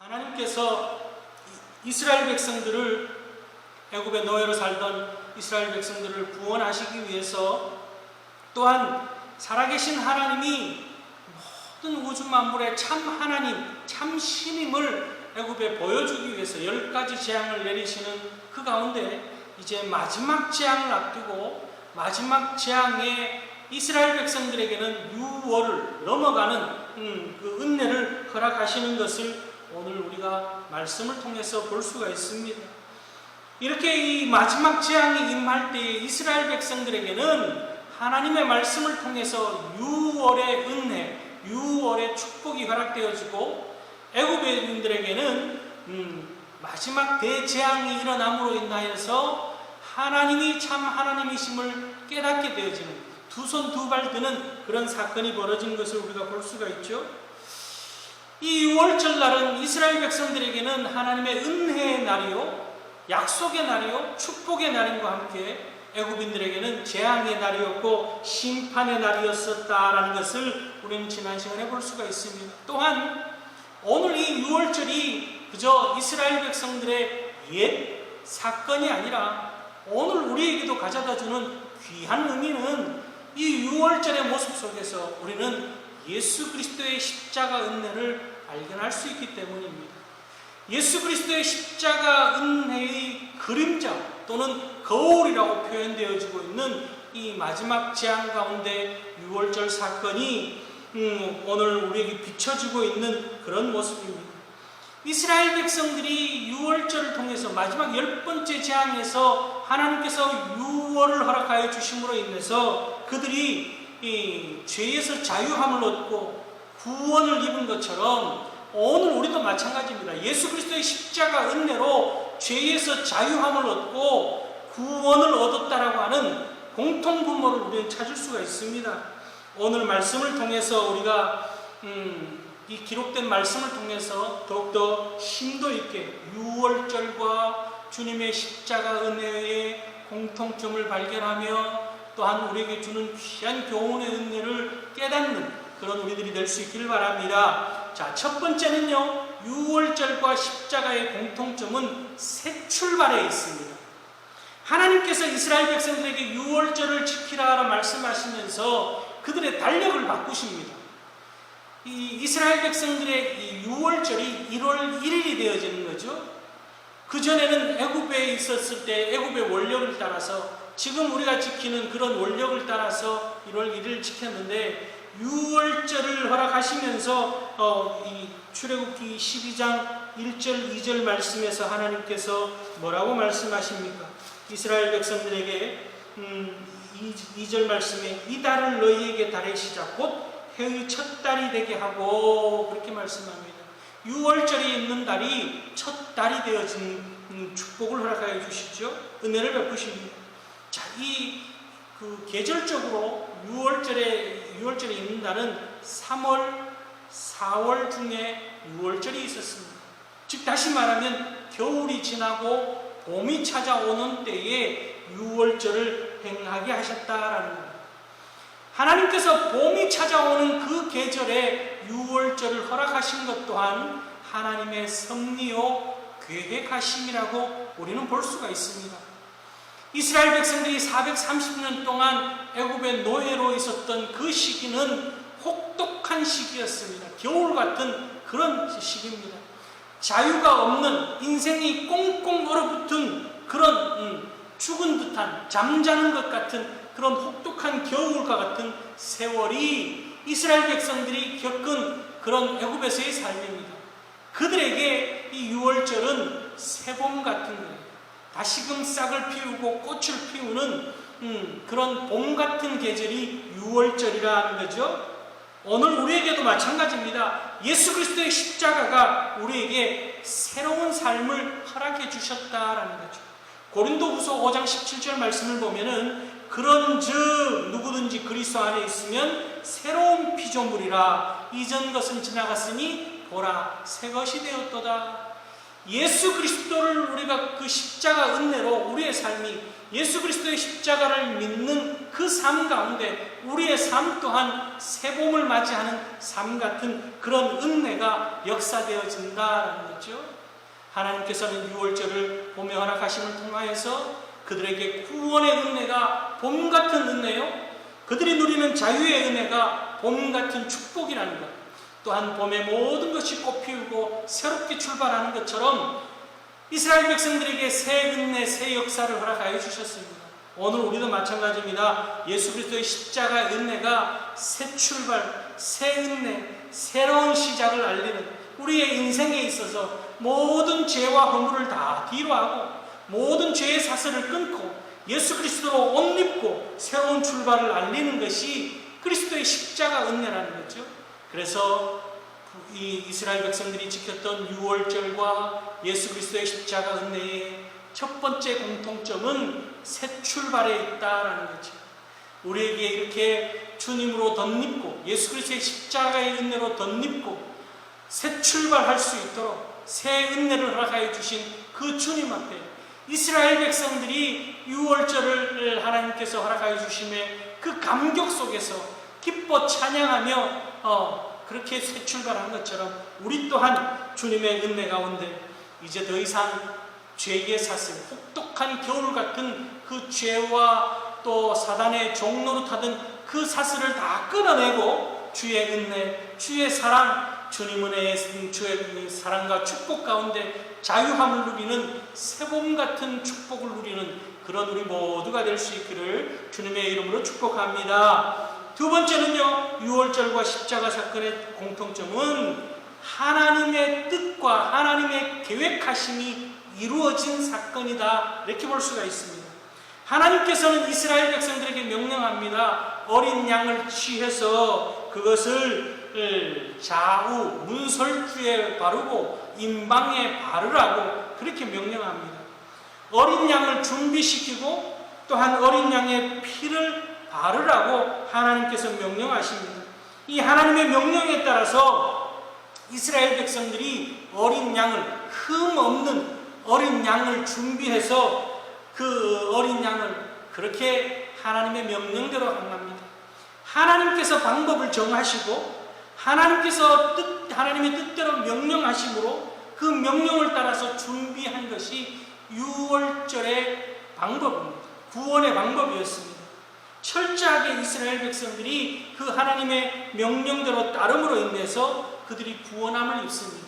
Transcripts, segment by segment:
하나님께서 이스라엘 백성들을, 애굽의 노예로 살던 이스라엘 백성들을 구원하시기 위해서, 또한 살아계신 하나님이 모든 우주 만물의 참 하나님, 참 신임을 애굽에 보여주기 위해서 10가지 재앙을 내리시는 그 가운데 이제 마지막 재앙을 앞두고 마지막 재앙에 이스라엘 백성들에게는 유월을 넘어가는 그 은혜를 허락하시는 것을 오늘 우리가 말씀을 통해서 볼 수가 있습니다. 이렇게 이 마지막 재앙이 임할 때에 이스라엘 백성들에게는 하나님의 말씀을 통해서 유월의 은혜, 유월의 축복이 허락되어지고, 애굽인들에게는 마지막 대재앙이 일어남으로 인하여서 하나님이 참 하나님이심을 깨닫게 되어지는, 두 손 두 발 드는 그런 사건이 벌어진 것을 우리가 볼 수가 있죠. 이 유월절 날은 이스라엘 백성들에게는 하나님의 은혜의 날이요, 약속의 날이요, 축복의 날임과 함께 애굽인들에게는 재앙의 날이었고 심판의 날이었었다라는 것을 우리는 지난 시간에 볼 수가 있습니다. 또한 오늘 이 유월절이 그저 이스라엘 백성들의 옛 사건이 아니라 오늘 우리에게도 가져다주는 귀한 의미는 이 유월절의 모습 속에서 우리는 예수 그리스도의 십자가 은혜를 발견할 수 있기 때문입니다. 예수 그리스도의 십자가 은혜의 그림자 또는 거울이라고 표현되어지고 있는 이 마지막 재앙 가운데 유월절 사건이 오늘 우리에게 비춰지고 있는 그런 모습입니다. 이스라엘 백성들이 유월절을 통해서 마지막 10번째 재앙에서 하나님께서 유월을 허락하여 주심으로 인해서 그들이 이 죄에서 자유함을 얻고 구원을 입은 것처럼 오늘 우리도 마찬가지입니다. 예수 그리스도의 십자가 은혜로 죄에서 자유함을 얻고 구원을 얻었다라고 하는 공통분모를 우리는 찾을 수가 있습니다. 오늘 말씀을 통해서 우리가 이 기록된 말씀을 통해서 더욱더 심도 있게 유월절과 주님의 십자가 은혜의 공통점을 발견하며 또한 우리에게 주는 귀한 교훈의 은혜를 깨닫는 그런 우리들이 될 수 있기를 바랍니다. 자, 첫 번째는요, 유월절과 십자가의 공통점은 새 출발에 있습니다. 하나님께서 이스라엘 백성들에게 유월절을 지키라 말씀하시면서 그들의 달력을 바꾸십니다. 이 이스라엘 백성들의 이 유월절이 1월 1일이 되어지는 거죠. 그전에는 애굽에 있었을 때 애굽의 원력을 따라서, 지금 우리가 지키는 그런 원력을 따라서 1월 1일을 지켰는데, 유월절을 허락하시면서 이 출애굽기 12장 1절 2절 말씀에서 하나님께서 뭐라고 말씀하십니까? 이스라엘 백성들에게 2절 말씀에 이 달을 너희에게 달의 시작 곧 해의 첫 달이 되게 하고, 그렇게 말씀합니다. 유월절이 있는 달이 첫 달이 되어진 축복을 허락하여 주시죠. 은혜를 베푸십니다. 자, 그 계절적으로 유월절에 있는 날은 3월, 4월 중에 유월절이 있었습니다. 즉 다시 말하면 겨울이 지나고 봄이 찾아오는 때에 유월절을 행하게 하셨다라는 겁니다. 하나님께서 봄이 찾아오는 그 계절에 유월절을 허락하신 것 또한 하나님의 섭리요 계획하심이라고 우리는 볼 수가 있습니다. 이스라엘 백성들이 430년 동안 애굽의 노예로 있었던 그 시기는 혹독한 시기였습니다. 겨울 같은 그런 시기입니다. 자유가 없는, 인생이 꽁꽁 얼어붙은 그런 죽은 듯한, 잠자는 것 같은 그런 혹독한 겨울과 같은 세월이 이스라엘 백성들이 겪은 그런 애굽에서의 삶입니다. 그들에게 이 유월절은 새봄 같은 거예요. 다시금 싹을 피우고 꽃을 피우는 그런 봄 같은 계절이 유월절이라는 거죠. 오늘 우리에게도 마찬가지입니다. 예수 그리스도의 십자가가 우리에게 새로운 삶을 허락해 주셨다라는 거죠. 고린도후서 5장 17절 말씀을 보면은 그런즉 누구든지 그리스도 안에 있으면 새로운 피조물이라 이전 것은 지나갔으니 보라 새 것이 되었도다. 예수 그리스도를 우리가 그 십자가 은혜로 우리의 삶이 예수 그리스도의 십자가를 믿는 그 삶 가운데 우리의 삶 또한 새봄을 맞이하는 삶 같은 그런 은혜가 역사되어진다라는 거죠. 하나님께서는 유월절을 봄에 허락하심을 통하여서 그들에게 구원의 은혜가 봄 같은 은혜요, 그들이 누리는 자유의 은혜가 봄 같은 축복이라는 것, 또한 봄에 모든 것이 꽃피우고 새롭게 출발하는 것처럼 이스라엘 백성들에게 새 은혜, 새 역사를 허락하여 주셨습니다. 오늘 우리도 마찬가지입니다. 예수 그리스도의 십자가의 은혜가 새 출발, 새 은혜, 새로운 시작을 알리는 우리의 인생에 있어서 모든 죄와 허물을 다 뒤로하고 모든 죄의 사슬을 끊고 예수 그리스도로 옷 입고 새로운 출발을 알리는 것이 그리스도의 십자가 은혜라는 거죠. 그래서 이 이스라엘 백성들이 지켰던 유월절과 예수 그리스도의 십자가 은혜의 첫 번째 공통점은 새 출발에 있다라는 거죠. 우리에게 이렇게 주님으로 덧입고 예수 그리스도의 십자가의 은혜로 덧입고 새 출발할 수 있도록 새 은혜를 허락하여 주신 그 주님 앞에 이스라엘 백성들이 유월절을 하나님께서 허락하여 주심에 그 감격 속에서 기뻐 찬양하며 그렇게 새 출발한 것처럼 우리 또한 주님의 은혜 가운데 이제 더 이상 죄의 사슬, 혹독한 겨울 같은 그 죄와 또 사단의 종로로 타던 그 사슬을 다 끊어내고 주의 은혜, 주의 사랑, 주님 은혜의 주의 사랑과 축복 가운데 자유함을 누리는 새봄 같은 축복을 누리는 그런 우리 모두가 될 수 있기를 주님의 이름으로 축복합니다. 두 번째는요, 유월절과 십자가 사건의 공통점은 하나님의 뜻과 하나님의 계획하심이 이루어진 사건이다, 이렇게 볼 수가 있습니다. 하나님께서는 이스라엘 백성들에게 명령합니다. 어린 양을 취해서 그것을 좌우 문설주에 바르고 임방에 바르라고 그렇게 명령합니다. 어린 양을 준비시키고 또한 어린 양의 피를 바르라고 하나님께서 명령하십니다. 이 하나님의 명령에 따라서 이스라엘 백성들이 어린 양을, 흠 없는 어린 양을 준비해서 그 어린 양을 그렇게 하나님의 명령대로 행합니다. 하나님께서 방법을 정하시고 하나님의 뜻대로 명령하심으로 그 명령을 따라서 준비한 것이 유월절의 방법입니다. 구원의 방법이었습니다. 철저하게 이스라엘 백성들이 그 하나님의 명령대로 따름으로 인해서 그들이 구원함을 입습니다.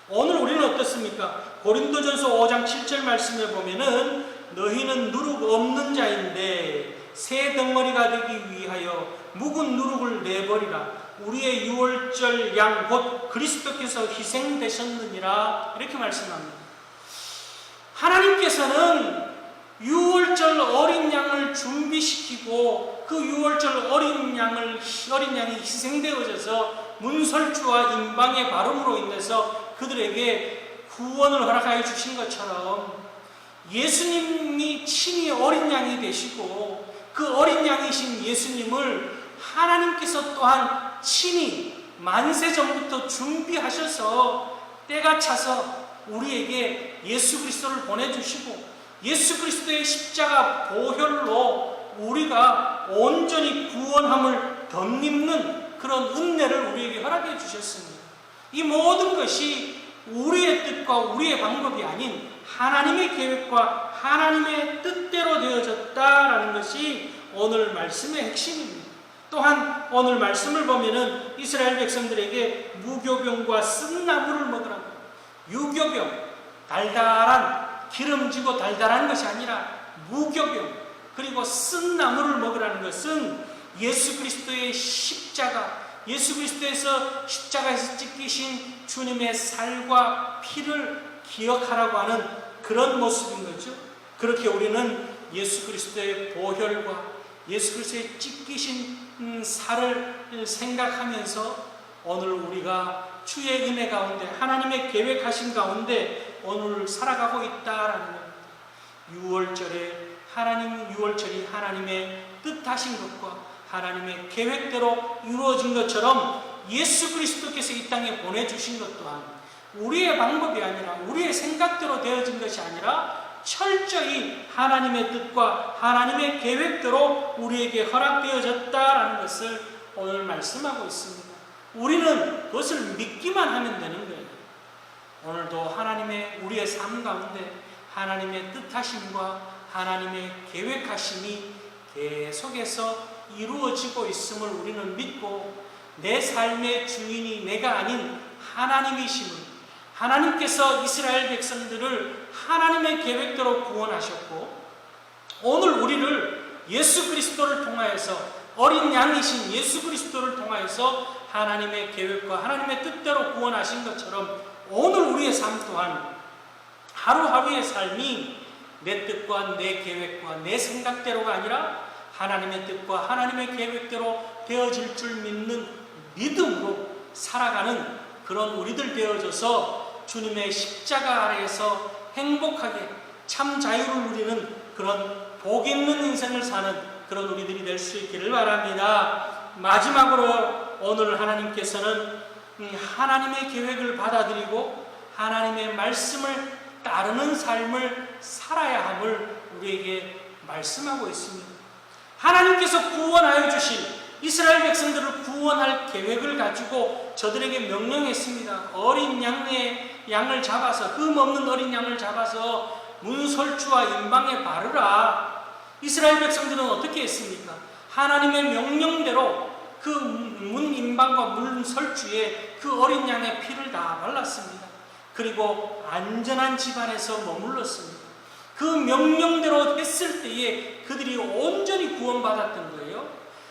오늘 우리는 어떻습니까? 고린도전서 5장 7절 말씀에 보면은 너희는 누룩 없는 자인데 새 덩어리가 되기 위하여 묵은 누룩을 내버리라. 우리의 유월절 양 곧 그리스도께서 희생되셨느니라, 이렇게 말씀합니다. 하나님께서는 유월절 어린 양을 준비시키고 그 유월절 어린 양이 희생되어져서 문설주와 임방의 발음으로 인해서 그들에게 구원을 허락하여 주신 것처럼 예수님이 친히 어린 양이 되시고 그 어린 양이신 예수님을 하나님께서 또한 친히 만세 전부터 준비하셔서 때가 차서 우리에게 예수 그리스도를 보내주시고 예수 그리스도의 십자가 보혈로 우리가 온전히 구원함을 덧입는 그런 은혜를 우리에게 허락해 주셨습니다. 이 모든 것이 우리의 뜻과 우리의 방법이 아닌 하나님의 계획과 하나님의 뜻대로 되어졌다라는 것이 오늘 말씀의 핵심입니다. 또한 오늘 말씀을 보면은 이스라엘 백성들에게 무교병과 쓴나물을 먹으라고, 유교병, 달달한 기름지고 달달한 것이 아니라 무교병 그리고 쓴나물을 먹으라는 것은 예수 그리스도의 십자가, 예수 그리스도에서 십자가에서 찢기신 주님의 살과 피를 기억하라고 하는 그런 모습인 거죠. 그렇게 우리는 예수 그리스도의 보혈과 예수 그리스도의 찢기신 살을 생각하면서 오늘 우리가 주의 은혜 가운데 하나님의 계획하신 가운데 오늘 살아가고 있다라는 겁니다. 유월절이 하나님의 뜻하신 것과 하나님의 계획대로 이루어진 것처럼 예수 그리스도께서 이 땅에 보내주신 것 또한 우리의 방법이 아니라 우리의 생각대로 되어진 것이 아니라 철저히 하나님의 뜻과 하나님의 계획대로 우리에게 허락되어졌다라는 것을 오늘 말씀하고 있습니다. 우리는 그것을 믿기만 하면 되는 거예요. 오늘도 하나님의 우리의 삶 가운데 하나님의 뜻하심과 하나님의 계획하심이 계속해서 이루어지고 있음을 우리는 믿고, 내 삶의 주인이 내가 아닌 하나님이심을, 하나님께서 이스라엘 백성들을 하나님의 계획대로 구원하셨고, 오늘 우리를 예수 그리스도를 통하여서, 어린 양이신 예수 그리스도를 통하여서 하나님의 계획과 하나님의 뜻대로 구원하신 것처럼, 오늘 우리의 삶 또한 하루하루의 삶이 내 뜻과 내 계획과 내 생각대로가 아니라 하나님의 뜻과 하나님의 계획대로 되어질 줄 믿는 믿음으로 살아가는 그런 우리들 되어져서 주님의 십자가 아래에서 행복하게 참 자유를 누리는 그런 복 있는 인생을 사는 그런 우리들이 될 수 있기를 바랍니다. 마지막으로 오늘 하나님께서는 하나님의 계획을 받아들이고 하나님의 말씀을 따르는 삶을 살아야 함을 우리에게 말씀하고 있습니다. 하나님께서 구원하여 주신 이스라엘 백성들을 구원할 계획을 가지고 저들에게 명령했습니다. 어린 양을 잡아서, 흠 없는 어린 양을 잡아서 문설주와 임방에 바르라. 이스라엘 백성들은 어떻게 했습니까? 하나님의 명령대로 그 문임방과 문설주에 그 어린 양의 피를 다 발랐습니다. 그리고 안전한 집안에서 머물렀습니다. 그 명령대로 했을 때에 그들이 온전히 구원받았던 거예요.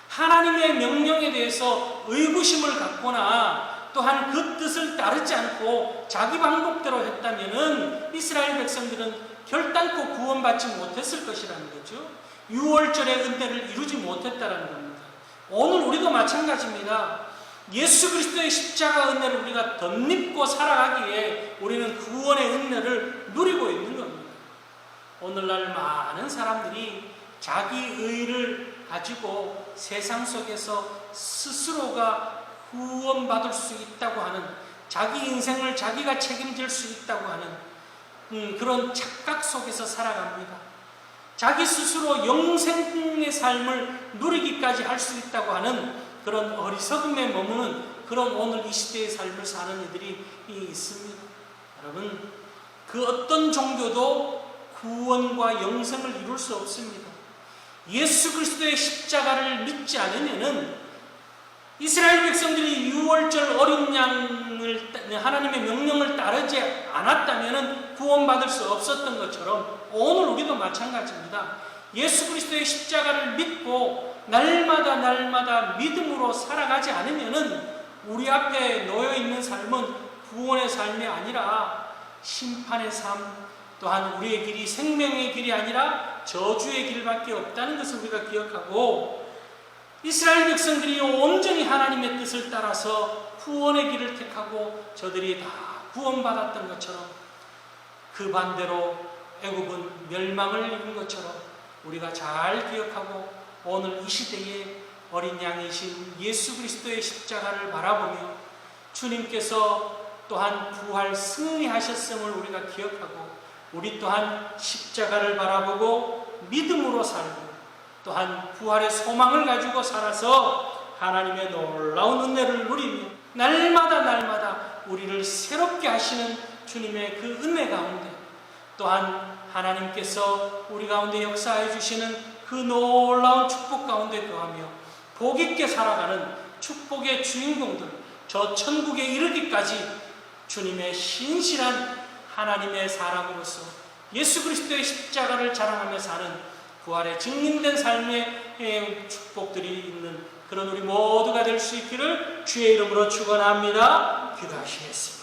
하나님의 명령에 대해서 의구심을 갖거나 또한 그 뜻을 따르지 않고 자기 방법대로 했다면 이스라엘 백성들은 결단코 구원받지 못했을 것이라는 거죠. 6월절의 은혜를 이루지 못했다는 겁니다. 오늘 우리도 마찬가지입니다. 예수 그리스도의 십자가 은혜를 우리가 덧입고 살아가기에 우리는 구원의 은혜를 누리고 있는 겁니다. 오늘날 많은 사람들이 자기 의를 가지고 세상 속에서 스스로가 구원받을 수 있다고 하는, 자기 인생을 자기가 책임질 수 있다고 하는 그런 착각 속에서 살아갑니다. 자기 스스로 영생의 삶을 누리기까지 할 수 있다고 하는 그런 어리석음에 머무는 그런 오늘 이 시대의 삶을 사는 이들이 있습니다. 여러분, 그 어떤 종교도 구원과 영생을 이룰 수 없습니다. 예수 그리스도의 십자가를 믿지 않으면은 이스라엘 백성들이 6월절 어린 양을 하나님의 명령을 따르지 않았다면 구원받을 수 없었던 것처럼 오늘 우리도 마찬가지입니다. 예수 그리스도의 십자가를 믿고 날마다 믿음으로 살아가지 않으면 우리 앞에 놓여있는 삶은 구원의 삶이 아니라 심판의 삶, 또한 우리의 길이 생명의 길이 아니라 저주의 길밖에 없다는 것을 우리가 기억하고, 이스라엘 백성들이 온전히 하나님의 뜻을 따라서 구원의 길을 택하고 저들이 다 구원받았던 것처럼, 그 반대로 애굽은 멸망을 입은 것처럼 우리가 잘 기억하고 오늘 이 시대에 어린 양이신 예수 그리스도의 십자가를 바라보며 주님께서 또한 부활 승리하셨음을 우리가 기억하고, 우리 또한 십자가를 바라보고 믿음으로 살고 또한 부활의 소망을 가지고 살아서 하나님의 놀라운 은혜를 누리며 날마다 우리를 새롭게 하시는 주님의 그 은혜 가운데, 또한 하나님께서 우리 가운데 역사해 주시는 그 놀라운 축복 가운데 거하며 복 있게 살아가는 축복의 주인공들, 저 천국에 이르기까지 주님의 신실한 하나님의 사람으로서 예수 그리스도의 십자가를 자랑하며 사는 부활의 증인된 삶의 축복들이 있는 그런 우리 모두가 될 수 있기를 주의 이름으로 축원합니다. 기도하시겠습니다.